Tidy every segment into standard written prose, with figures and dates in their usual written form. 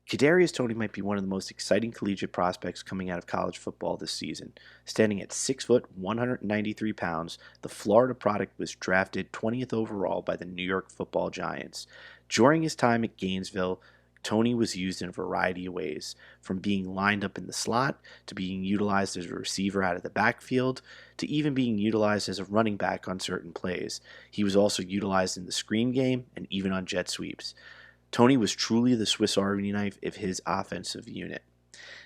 Kadarius Toney might be one of the most exciting collegiate prospects coming out of college football this season. Standing at 6 foot, 193 pounds, the Florida product was drafted 20th overall by the New York Football Giants. During his time at Gainesville, Toney was used in a variety of ways, from being lined up in the slot to being utilized as a receiver out of the backfield to even being utilized as a running back on certain plays. He was also utilized in the screen game and even on jet sweeps. Toney was truly the Swiss Army knife of his offensive unit.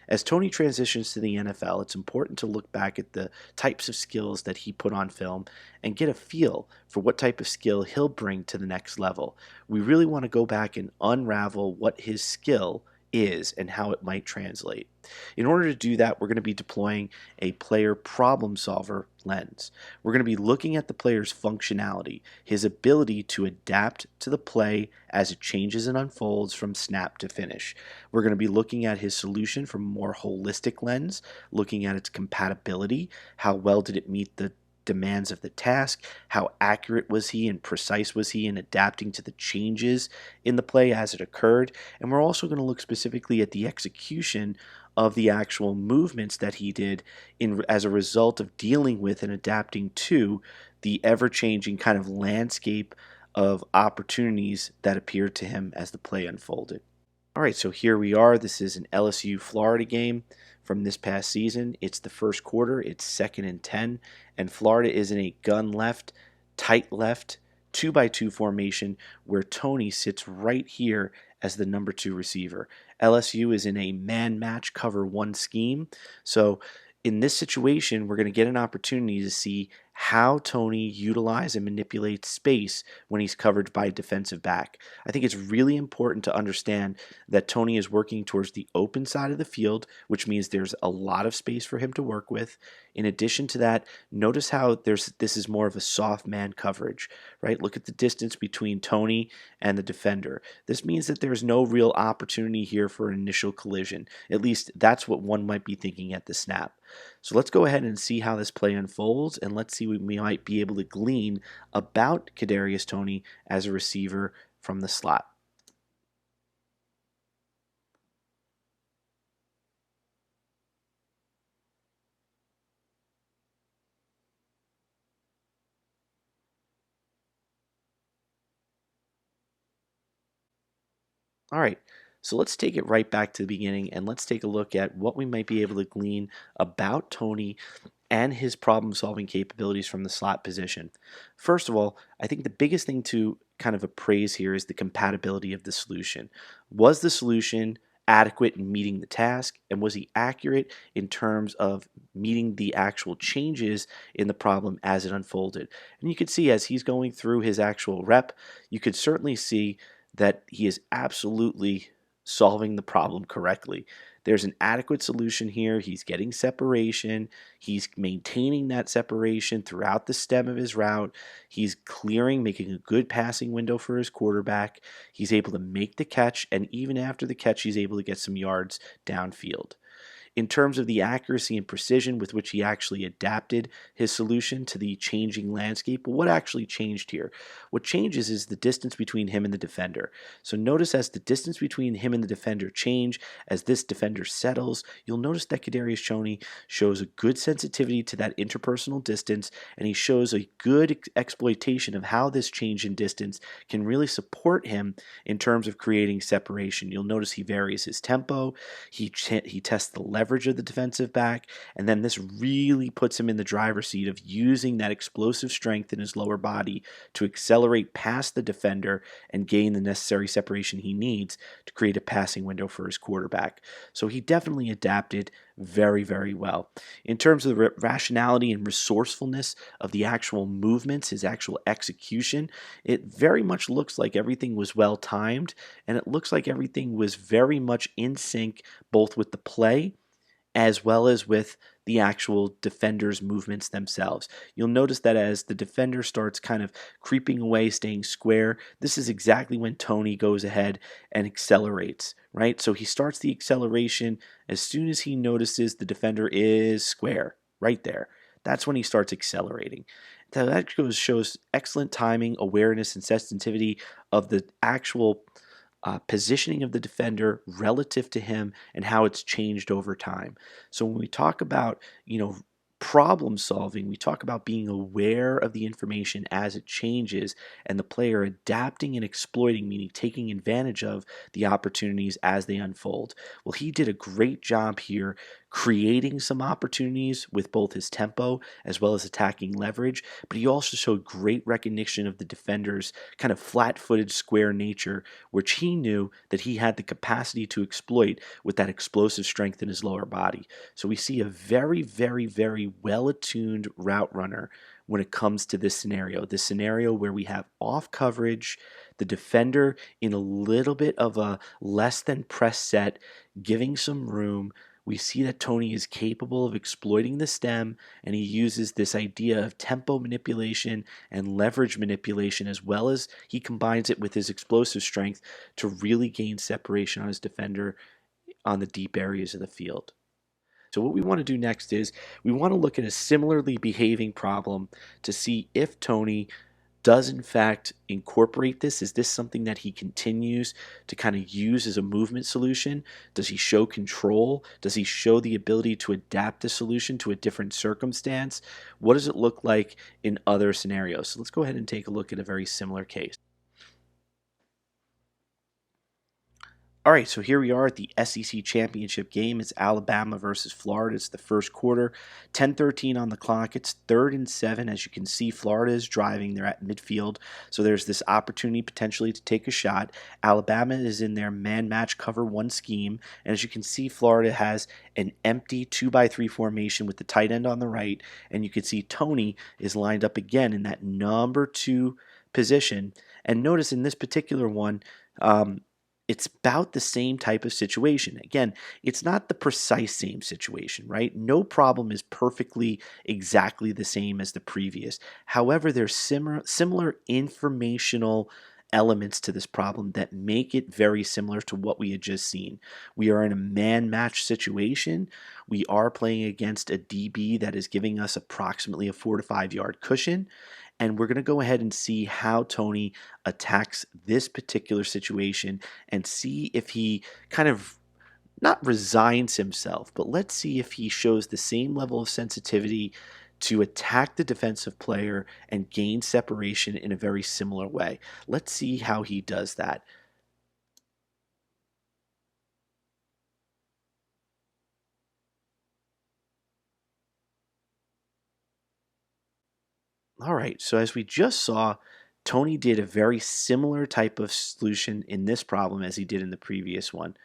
As Toney transitions to the NFL, it's important to look back at the types of skills that he put on film and get a feel for what type of skill he'll bring to the next level. We really want to go back and unravel what his skill is and how it might translate. In order to do that, we're going to be deploying a player problem solver lens. We're going to be looking at the player's functionality, his ability to adapt to the play as it changes and unfolds from snap to finish. We're going to be looking at his solution from a more holistic lens, looking at its compatibility, how well did it meet the demands of the task, how accurate was he and precise was he in adapting to the changes in the play as it occurred, and we're also going to look specifically at the execution of the actual movements that he did as a result of dealing with and adapting to the ever-changing kind of landscape of opportunities that appeared to him as the play unfolded. All right, so here we are. This is an LSU Florida game from this past season. It's the first quarter. It's 2nd and 10, and Florida is in a gun left, tight left, 2-by-2 formation where Toney sits right here as the number 2 receiver. LSU is in a man match cover 1 scheme. So in this situation, we're going to get an opportunity to see how Toney utilizes and manipulates space when he's covered by a defensive back. I think it's really important to understand that Toney is working towards the open side of the field, which means there's a lot of space for him to work with. In addition to that, notice how this is more of a soft man coverage, right? Look at the distance between Toney and the defender. This means that there's no real opportunity here for an initial collision. At least that's what one might be thinking at the snap. So let's go ahead and see how this play unfolds, and let's see what we might be able to glean about Kadarius Toney as a receiver from the slot. All right, so let's take it right back to the beginning and let's take a look at what we might be able to glean about Toney and his problem solving capabilities from the slot position. First of all, I think the biggest thing to kind of appraise here is the compatibility of the solution. Was the solution adequate in meeting the task, and was he accurate in terms of meeting the actual changes in the problem as it unfolded? And you could see as he's going through his actual rep, you could certainly see that he is absolutely solving the problem correctly. There's an adequate solution here. He's getting separation. He's maintaining that separation throughout the stem of his route. He's clearing, making a good passing window for his quarterback. He's able to make the catch, and even after the catch, he's able to get some yards downfield. In terms of the accuracy and precision with which he actually adapted his solution to the changing landscape, what actually changed here? What changes is the distance between him and the defender. So notice as the distance between him and the defender change, as this defender settles, you'll notice that Kadarius Toney shows a good sensitivity to that interpersonal distance, and he shows a good exploitation of how this change in distance can really support him in terms of creating separation. You'll notice he varies his tempo, he tests the leverage of the defensive back, and then this really puts him in the driver's seat of using that explosive strength in his lower body to accelerate past the defender and gain the necessary separation he needs to create a passing window for his quarterback. So he definitely adapted very, very well. In terms of the rationality and resourcefulness of the actual movements, his actual execution, it very much looks like everything was well timed, and it looks like everything was very much in sync both with the play as well as with the actual defender's movements themselves. You'll notice that as the defender starts kind of creeping away, staying square, this is exactly when Toney goes ahead and accelerates, right? So he starts the acceleration as soon as he notices the defender is square, right there. That's when he starts accelerating. So that shows excellent timing, awareness, and sensitivity of the actual positioning of the defender relative to him and how it's changed over time. So when we talk about, problem solving, we talk about being aware of the information as it changes and the player adapting and exploiting, meaning taking advantage of the opportunities as they unfold. Well, he did a great job here creating some opportunities with both his tempo as well as attacking leverage, but he also showed great recognition of the defender's kind of flat-footed square nature, which he knew that he had the capacity to exploit with that explosive strength in his lower body. So we see a very, very, very well-attuned route runner when it comes to this scenario where we have off coverage, the defender in a little bit of a less than press set, giving some room. We see that Toney is capable of exploiting the stem, and he uses this idea of tempo manipulation and leverage manipulation, as well as he combines it with his explosive strength to really gain separation on his defender on the deep areas of the field. So what we want to do next is we want to look at a similarly behaving problem to see if Toney does in fact incorporate this. Is this something that he continues to kind of use as a movement solution? Does he show control? Does he show the ability to adapt the solution to a different circumstance? What does it look like in other scenarios? So let's go ahead and take a look at a very similar case. All right, so here we are at the SEC championship game. It's Alabama versus Florida. It's the first quarter, 10:13 on the clock. It's 3rd and 7. As you can see, Florida is driving. They're at midfield, so there's this opportunity potentially to take a shot. Alabama is in their man-match cover one scheme, and as you can see, Florida has an empty 2-by-3 formation with the tight end on the right, and you can see Toney is lined up again in that number 2 position. And notice in this particular one, it's about the same type of situation. Again, it's not the precise same situation, right? No problem is perfectly exactly the same as the previous. However, there's similar informational elements to this problem that make it very similar to what we had just seen. We are in a man match situation. We are playing against a DB that is giving us approximately a 4 to 5 yard cushion. And we're going to go ahead and see how Toney attacks this particular situation and see if he kind of not resigns himself, but let's see if he shows the same level of sensitivity to attack the defensive player and gain separation in a very similar way. Let's see how he does that. All right, so as we just saw, Toney did a very similar type of solution in this problem as he did in the previous one.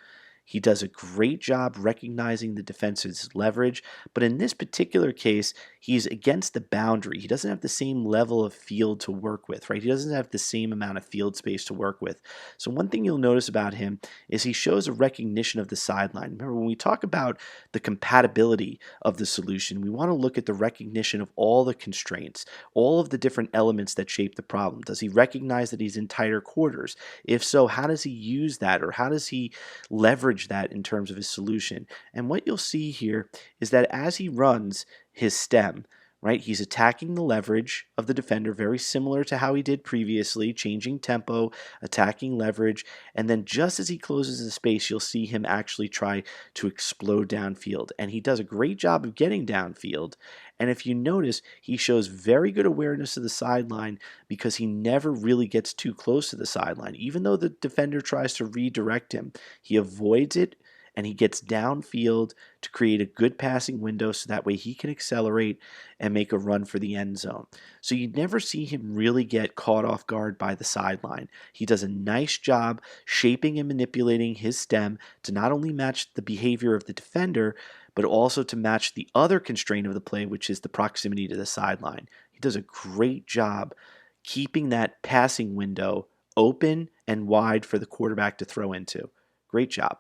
He does a great job recognizing the defense's leverage, but in this particular case, he's against the boundary. He doesn't have the same level of field to work with, right? He doesn't have the same amount of field space to work with. So one thing you'll notice about him is he shows a recognition of the sideline. Remember, when we talk about the compatibility of the solution, we want to look at the recognition of all the constraints, all of the different elements that shape the problem. Does he recognize that he's in tighter quarters? If so, how does he use that, or how does he leverage that in terms of his solution? And what you'll see here is that as he runs his stem, right, he's attacking the leverage of the defender, very similar to how he did previously, changing tempo, attacking leverage, and then just as he closes the space, you'll see him actually try to explode downfield. And he does a great job of getting downfield. And if you notice, he shows very good awareness of the sideline because he never really gets too close to the sideline. Even though the defender tries to redirect him, he avoids it and he gets downfield to create a good passing window so that way he can accelerate and make a run for the end zone. So you never see him really get caught off guard by the sideline. He does a nice job shaping and manipulating his stem to not only match the behavior of the defender, but also to match the other constraint of the play, which is the proximity to the sideline. He does a great job keeping that passing window open and wide for the quarterback to throw into. Great job.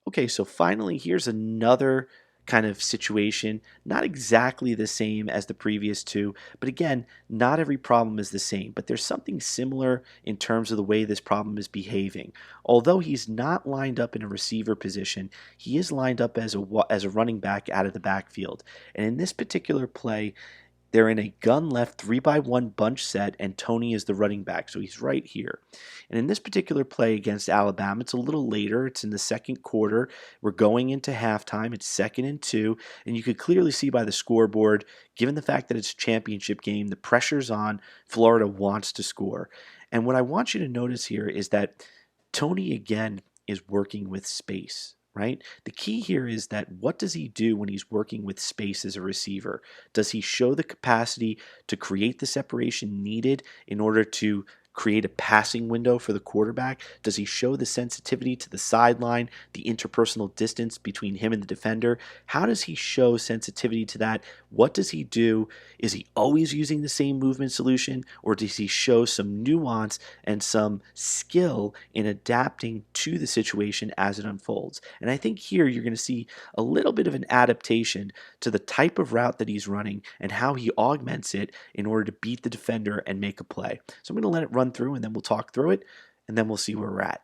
Okay, so finally, here's another kind of situation, not exactly the same as the previous two, but again, not every problem is the same, but there's something similar in terms of the way this problem is behaving. Although he's not lined up in a receiver position, he is lined up as a running back out of the backfield. And in this particular play, They're in a gun left 3-by-1 bunch set, and Toney is the running back, so he's right here. And in this particular play against Alabama, it's a little later. It's in the second quarter. We're going into halftime. It's 2nd and 2, and you could clearly see by the scoreboard, given the fact that it's a championship game, the pressure's on. Florida wants to score. And what I want you to notice here is that Toney, again, is working with space, right? The key here is that what does he do when he's working with space as a receiver? Does he show the capacity to create the separation needed in order to create a passing window for the quarterback? Does he show the sensitivity to the sideline, the interpersonal distance between him and the defender? How does he show sensitivity to that? What does he do? Is he always using the same movement solution, or does he show some nuance and some skill in adapting to the situation as it unfolds? And I think here you're going to see a little bit of an adaptation to the type of route that he's running and how he augments it in order to beat the defender and make a play. So I'm going to let it run through, and then we'll talk through it, and then we'll see where we're at.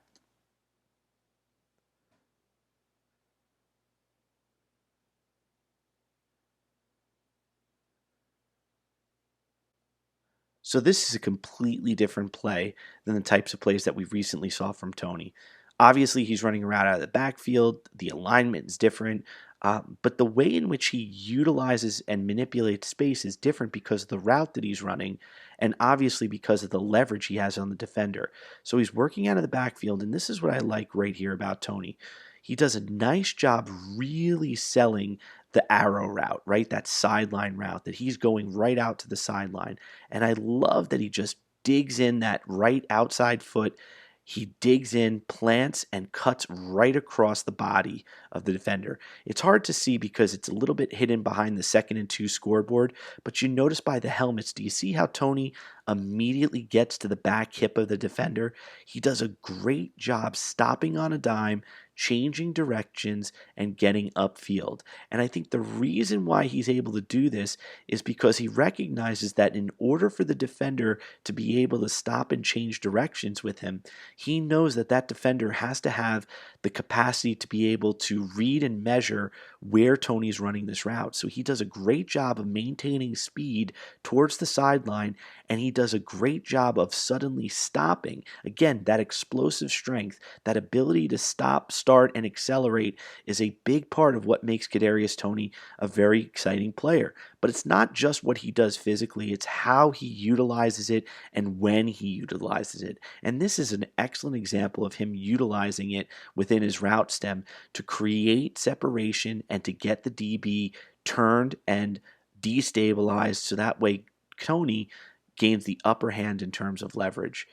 So this is a completely different play than the types of plays that we recently saw from Toney. Obviously, he's running around out of the backfield. The alignment is different, but the way in which he utilizes and manipulates space is different because of the route that he's running, and obviously because of the leverage he has on the defender. So he's working out of the backfield, and this is what I like right here about Toney. He does a nice job really selling the arrow route, right? That sideline route that he's going right out to the sideline. And I love that he just digs in that right outside foot. He digs in, plants, and cuts right across the body of the defender. It's hard to see because it's a little bit hidden behind the 2nd and 2 scoreboard, but you notice by the helmets, do you see how Toney immediately gets to the back hip of the defender? He does a great job stopping on a dime, changing directions, and getting upfield. And I think the reason why he's able to do this is because he recognizes that in order for the defender to be able to stop and change directions with him, he knows that that defender has to have the capacity to be able to read and measure where Toney's running this route. So he does a great job of maintaining speed towards the sideline, and he does a great job of suddenly stopping. Again, that explosive strength, that ability to stop, start, and accelerate is a big part of what makes Kadarius Toney a very exciting player. But it's not just what he does physically, it's how he utilizes it and when he utilizes it. And this is an excellent example of him utilizing it within his route stem to create separation and to get the DB turned and destabilized so that way Toney gains the upper hand in terms of leverage.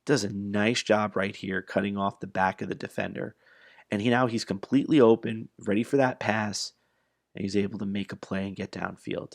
Does a nice job right here cutting off the back of the defender. And he's completely open, ready for that pass, and he's able to make a play and get downfield.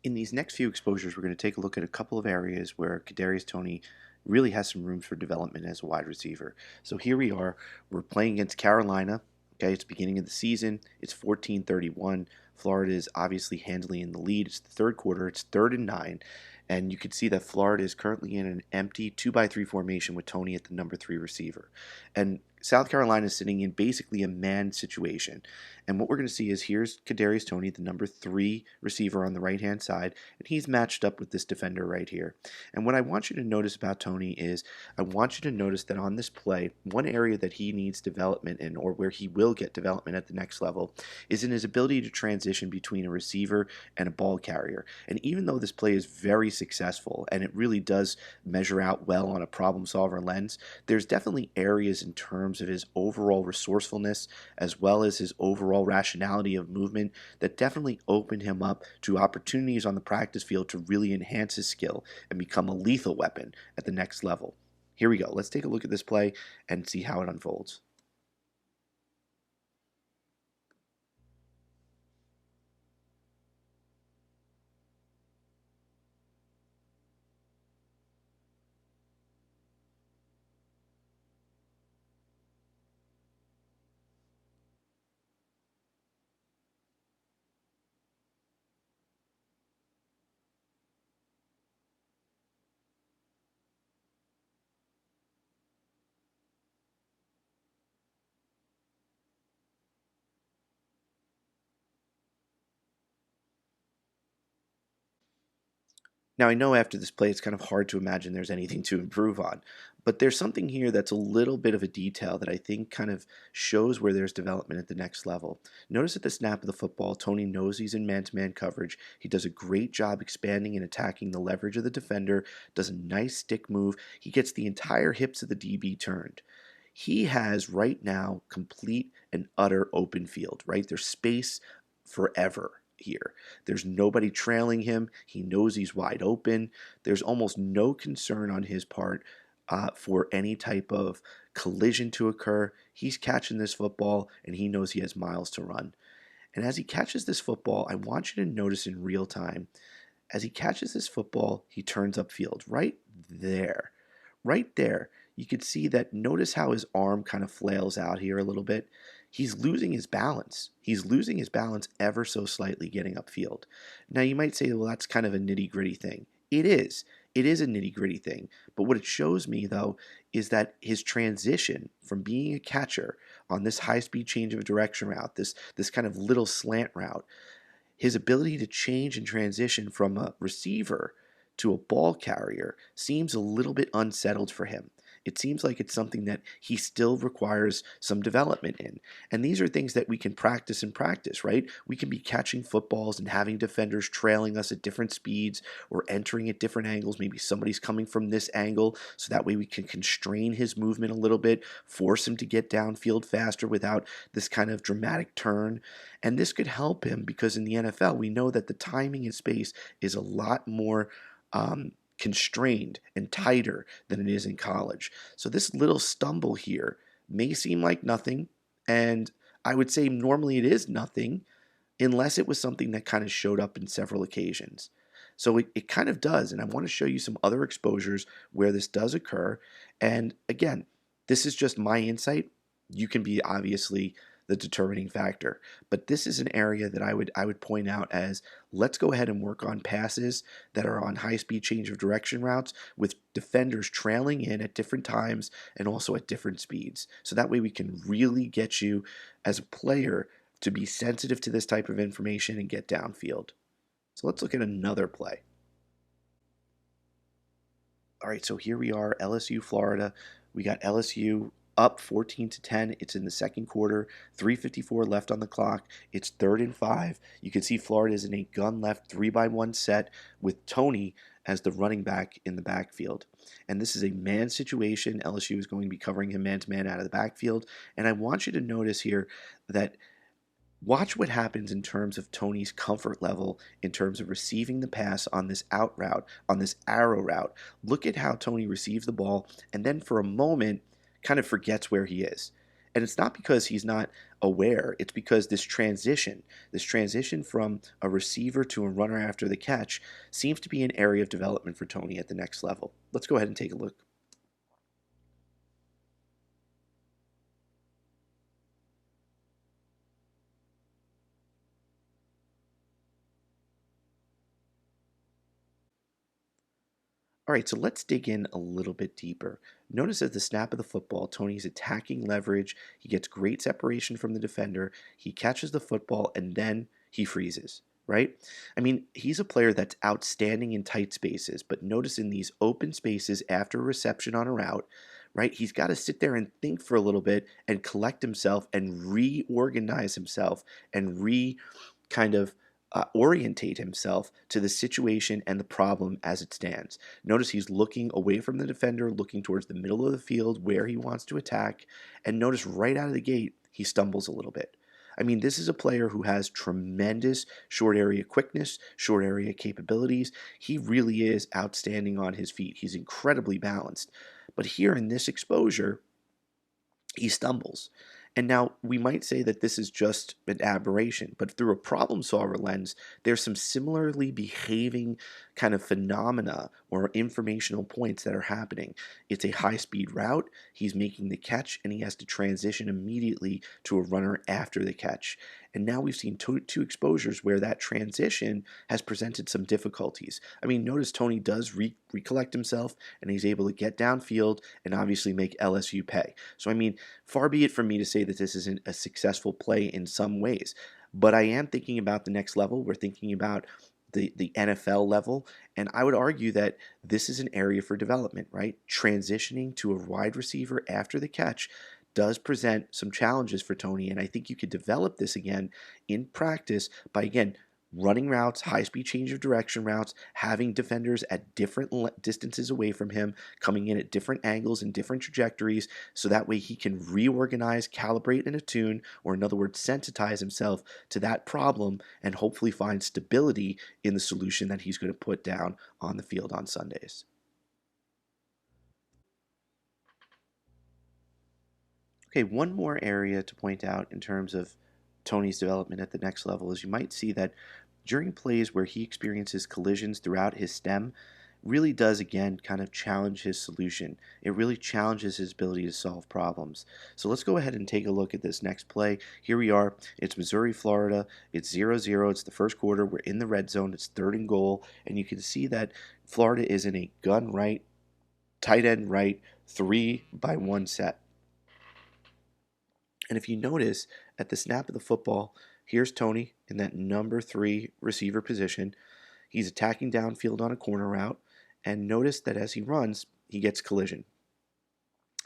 In these next few exposures, we're going to take a look at a couple of areas where Kadarius Toney really has some room for development as a wide receiver. So here we are. We're playing against Carolina. Okay, it's the beginning of the season. It's 14-31. Florida is obviously handily in the lead. It's the third quarter. It's 3rd and 9. And you can see that Florida is currently in an empty 2-by-3 formation with Toney at the number 3 receiver. And South Carolina is sitting in basically a man situation. And what we're going to see is here's Kadarius Toney, the number 3 receiver on the right-hand side, and he's matched up with this defender right here. And what I want you to notice about Toney is I want you to notice that on this play, one area that he needs development in, or where he will get development at the next level, is in his ability to transition between a receiver and a ball carrier. And even though this play is very successful and it really does measure out well on a problem solver lens, there's definitely areas in terms of his overall resourcefulness as well as his overall rationality of movement that definitely open him up to opportunities on the practice field to really enhance his skill and become a lethal weapon at the next level. Here we go. Let's take a look at this play and see how it unfolds. Now, I know after this play, it's kind of hard to imagine there's anything to improve on, but there's something here that's a little bit of a detail that I think kind of shows where there's development at the next level. Notice at the snap of the football, Tony knows he's in man-to-man coverage. He does a great job expanding and attacking the leverage of the defender, does a nice stick move. He gets the entire hips of the DB turned. He has right now complete and utter open field, right? There's space forever here. There's nobody trailing him. He knows he's wide open. There's almost no concern on his part for any type of collision to occur. He's catching this football and he knows he has miles to run. And as he catches this football, I want you to notice in real time, as he catches this football, he turns upfield right there. Right there, you could see that. Notice how his arm kind of flails out here a little bit. He's losing his balance. He's losing his balance ever so slightly getting upfield. Now, you might say, well, that's kind of a nitty-gritty thing. It is. It is a nitty-gritty thing. But what it shows me, though, is that his transition from being a catcher on this high-speed change of direction route, this kind of little slant route, his ability to change and transition from a receiver to a ball carrier seems a little bit unsettled for him. It seems like it's something that he still requires some development in. And these are things that we can practice and practice, right? We can be catching footballs and having defenders trailing us at different speeds or entering at different angles. Maybe somebody's coming from this angle, so that way we can constrain his movement a little bit, force him to get downfield faster without this kind of dramatic turn. And this could help him because in the NFL, we know that the timing and space is a lot more constrained and tighter than it is in college. So this little stumble here may seem like nothing, and I would say normally it is nothing unless it was something that kind of showed up in several occasions. So it kind of does, and I want to show you some other exposures where this does occur. And again, this is just my insight. You can be obviously the determining factor, but this is an area that I would point out as, let's go ahead and work on passes that are on high-speed change of direction routes with defenders trailing in at different times and also at different speeds. So that way we can really get you as a player to be sensitive to this type of information and get downfield. So let's look at another play. All right, so here we are, LSU, Florida. We got LSU up 14-10. It's in the second quarter, 3:54 left on the clock. It's 3rd and 5. You can see Florida is in a gun left 3-by-1 set with Toney as the running back in the backfield. And this is a man situation. LSU is going to be covering him man-to-man out of the backfield. And I want you to notice here that watch what happens in terms of Toney's comfort level in terms of receiving the pass on this out route, on this arrow route. Look at how Toney receives the ball and then for a moment kind of forgets where he is. And it's not because he's not aware, it's because this transition from a receiver to a runner after the catch seems to be an area of development for Toney at the next level. Let's go ahead and take a look. All right, so let's dig in a little bit deeper. Notice at the snap of the football, Toney's attacking leverage. He gets great separation from the defender. He catches the football, and then he freezes, right? I mean, he's a player that's outstanding in tight spaces, but notice in these open spaces after a reception on a route, right, he's got to sit there and think for a little bit and collect himself and reorganize himself and kind of orientate himself to the situation and the problem as it stands. Notice he's looking away from the defender, looking towards the middle of the field where he wants to attack, and notice right out of the gate, he stumbles a little bit. I mean, this is a player who has tremendous short area quickness, short area capabilities. He really is outstanding on his feet. He's incredibly balanced. But here in this exposure, he stumbles. And now we might say that this is just an aberration, but through a problem solver lens, there's some similarly behaving kind of phenomena or informational points that are happening. It's a high-speed route, he's making the catch, and he has to transition immediately to a runner after the catch. And now we've seen two exposures where that transition has presented some difficulties. I mean, notice Toney does recollect himself, and he's able to get downfield and obviously make LSU pay. So, I mean, far be it from me to say that this isn't a successful play in some ways, but I am thinking about the next level. We're thinking about the NFL level. And I would argue that this is an area for development, right? Transitioning to a wide receiver after the catch does present some challenges for Toney. And I think you could develop this again in practice by, again, running routes, high speed change of direction routes, having defenders at different distances away from him, coming in at different angles and different trajectories, so that way he can reorganize, calibrate, and attune, or in other words, sensitize himself to that problem and hopefully find stability in the solution that he's going to put down on the field on Sundays. Okay, one more area to point out in terms of Toney's development at the next level is you might see that during plays where he experiences collisions throughout his stem, really does again kind of challenge his solution. It really challenges his ability to solve problems. So let's go ahead and take a look at this next play. Here we are. It's Missouri, Florida. It's 0-0. It's the first quarter. We're in the red zone. It's 3rd and goal. And you can see that Florida is in a gun right, tight end right, 3-by-1 set. And if you notice, at the snap of the football, here's Toney in that number 3 receiver position. He's attacking downfield on a corner route, and notice that as he runs, he gets collision.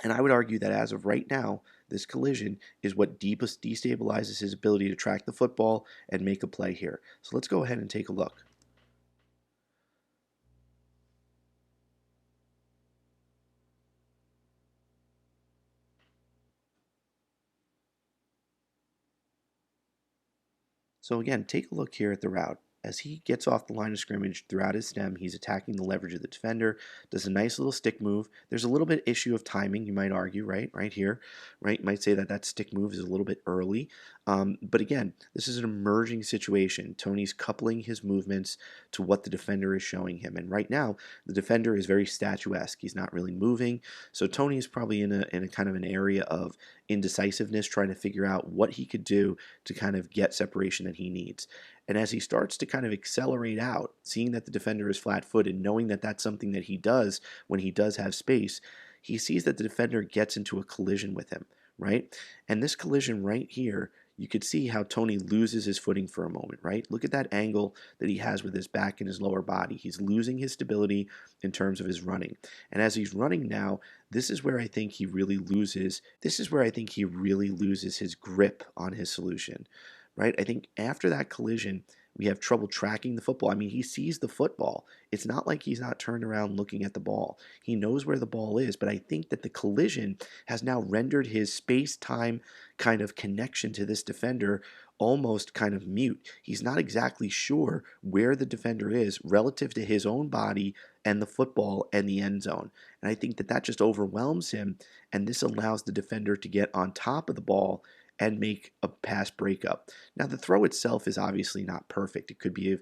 And I would argue that as of right now, this collision is what destabilizes his ability to track the football and make a play here. So let's go ahead and take a look. So again, take a look here at the route. As he gets off the line of scrimmage throughout his stem, he's attacking the leverage of the defender, does a nice little stick move. There's a little bit issue of timing, you might argue, right here, right? You might say that that stick move is a little bit early. But again, this is an emerging situation. Toney's coupling his movements to what the defender is showing him. And right now, the defender is very statuesque. He's not really moving. So Toney is probably in a kind of an area of indecisiveness, trying to figure out what he could do to kind of get separation that he needs. And as he starts to kind of accelerate out, seeing that the defender is flat-footed, knowing that that's something that he does when he does have space, he sees that the defender gets into a collision with him, right? And this collision right here, you could see how Toney loses his footing for a moment, right? Look at that angle that he has with his back and his lower body. He's losing his stability in terms of his running. And as he's running now, this is where I think he really loses his grip on his solution, right? I think after that collision, we have trouble tracking the football. I mean, he sees the football. It's not like he's not turned around looking at the ball. He knows where the ball is, but I think that the collision has now rendered his space-time kind of connection to this defender almost kind of mute. He's not exactly sure where the defender is relative to his own body and the football and the end zone. And I think that that just overwhelms him, and this allows the defender to get on top of the ball and make a pass breakup. Now the throw itself is obviously not perfect. It could be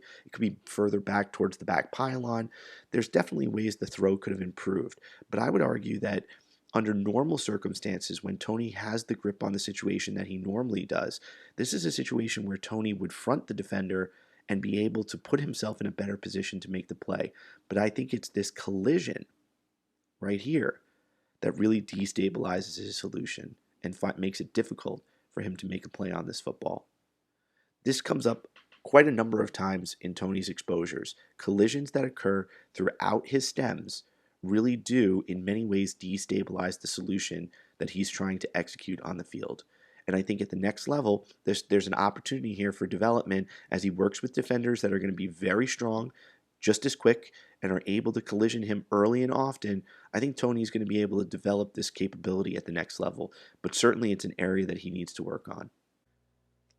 further back towards the back pylon. There's definitely ways the throw could have improved, but I would argue that under normal circumstances, when Toney has the grip on the situation that he normally does, this is a situation where Toney would front the defender and be able to put himself in a better position to make the play. But I think it's this collision right here that really destabilizes his solution and makes it difficult for him to make a play on this football. This comes up quite a number of times in Toney's exposures. Collisions that occur throughout his stems really do, in many ways, destabilize the solution that he's trying to execute on the field. And I think at the next level, there's an opportunity here for development as he works with defenders that are going to be very strong, just as quick, and are able to collision him early and often. I think Toney's going to be able to develop this capability at the next level, but certainly it's an area that he needs to work on.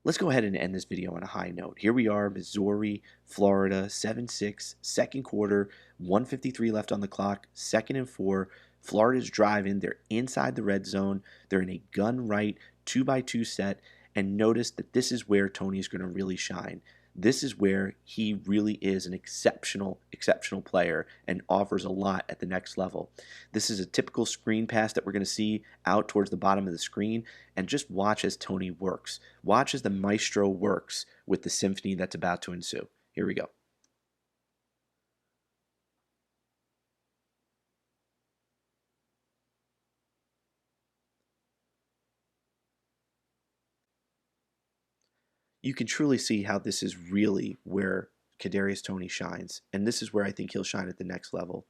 Let's go ahead and end this video on a high note. Here we are, Missouri, Florida, 7-6, second quarter, 1:53 left on the clock, 2nd and 4. Florida's driving. They're inside the red zone. They're in a gun right 2-by-2 set. And notice that this is where Toney's going to really shine. This is where he really is an exceptional player and offers a lot at the next level. This is a typical screen pass that we're going to see out towards the bottom of the screen, and just watch as Toney works. Watch as the maestro works with the symphony that's about to ensue. Here we go. You can truly see how this is really where Kadarius Toney shines, and this is where I think he'll shine at the next level.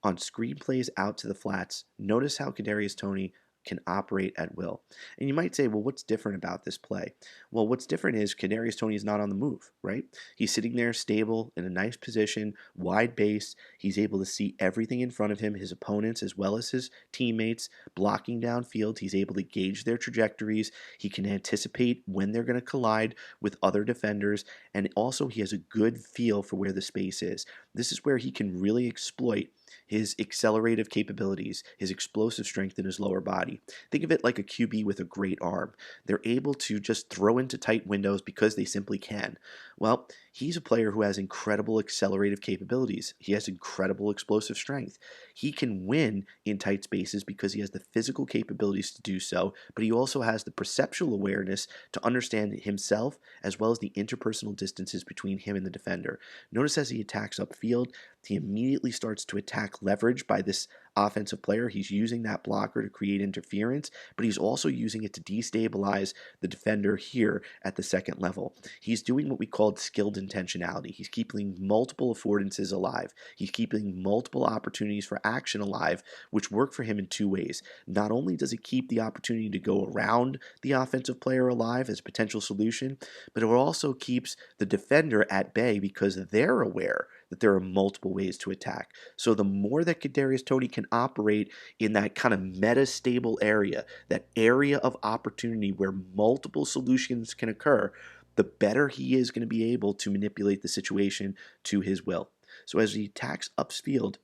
On screen plays out to the flats, notice how Kadarius Toney can operate at will. And you might say, well, what's different about this play? Well, what's different is Kadarius Toney is not on the move, right? He's sitting there stable in a nice position, wide base. He's able to see everything in front of him, his opponents as well as his teammates blocking downfield. He's able to gauge their trajectories. He can anticipate when they're going to collide with other defenders. And also, he has a good feel for where the space is. This is where he can really exploit his accelerative capabilities, his explosive strength in his lower body. Think of it like a QB with a great arm. They're able to just throw into tight windows because they simply can. Well, he's a player who has incredible accelerative capabilities. He has incredible explosive strength. He can win in tight spaces because he has the physical capabilities to do so, but he also has the perceptual awareness to understand himself as well as the interpersonal distances between him and the defender. Notice as he attacks upfield, he immediately starts to attack leverage by this offensive player. He's using that blocker to create interference, but he's also using it to destabilize the defender here at the second level. He's doing what we called skilled intentionality. He's keeping multiple affordances alive. He's keeping multiple opportunities for action alive, which work for him in two ways. Not only does it keep the opportunity to go around the offensive player alive as a potential solution, but it also keeps the defender at bay because they're aware that there are multiple ways to attack. So the more that Kadarius Toney can operate in that kind of meta-stable area, that area of opportunity where multiple solutions can occur, the better he is going to be able to manipulate the situation to his will. So as he attacks upfield,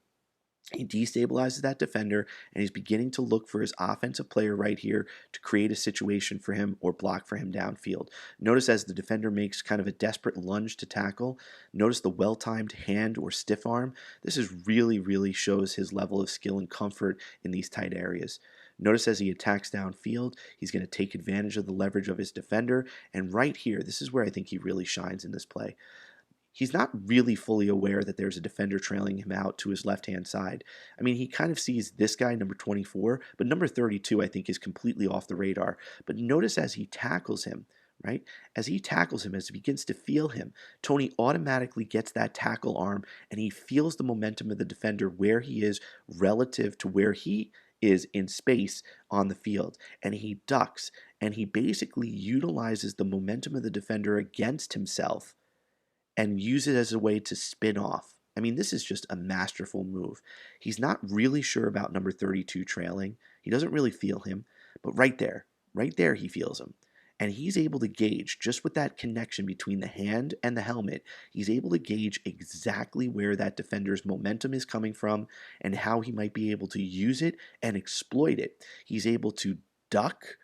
he destabilizes that defender, and he's beginning to look for his offensive player right here to create a situation for him or block for him downfield. Notice as the defender makes kind of a desperate lunge to tackle, notice the well-timed hand or stiff arm. This is really shows his level of skill and comfort in these tight areas. Notice as he attacks downfield, he's going to take advantage of the leverage of his defender, and right here, this is where I think he really shines in this play. He's not really fully aware that there's a defender trailing him out to his left-hand side. I mean, he kind of sees this guy, number 24, but number 32, I think, is completely off the radar. But notice as he tackles him, right? As he tackles him, as he begins to feel him, Toney automatically gets that tackle arm, and he feels the momentum of the defender where he is relative to where he is in space on the field. And he ducks, and he basically utilizes the momentum of the defender against himself and use it as a way to spin off. I mean, this is just a masterful move. He's not really sure about number 32 trailing. He doesn't really feel him, but right there he feels him. And he's able to gauge, just with that connection between the hand and the helmet, he's able to gauge exactly where that defender's momentum is coming from and how he might be able to use it and exploit it. He's able to duck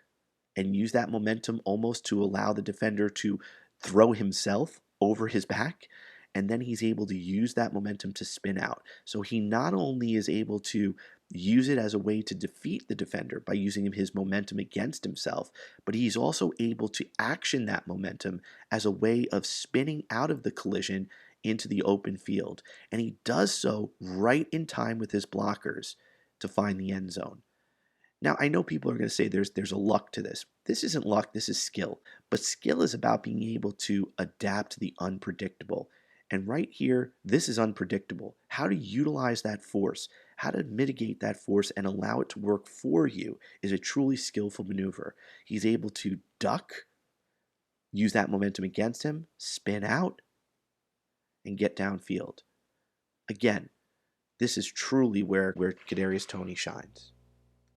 and use that momentum almost to allow the defender to throw himself over his back, and then he's able to use that momentum to spin out. So he not only is able to use it as a way to defeat the defender by using his momentum against himself, but he's also able to action that momentum as a way of spinning out of the collision into the open field. And he does so right in time with his blockers to find the end zone. Now, I know people are going to say there's a luck to this. This isn't luck, this is skill. But skill is about being able to adapt to the unpredictable. And right here, this is unpredictable. How to utilize that force, how to mitigate that force and allow it to work for you is a truly skillful maneuver. He's able to duck, use that momentum against him, spin out, and get downfield. Again, this is truly where Kadarius Toney shines.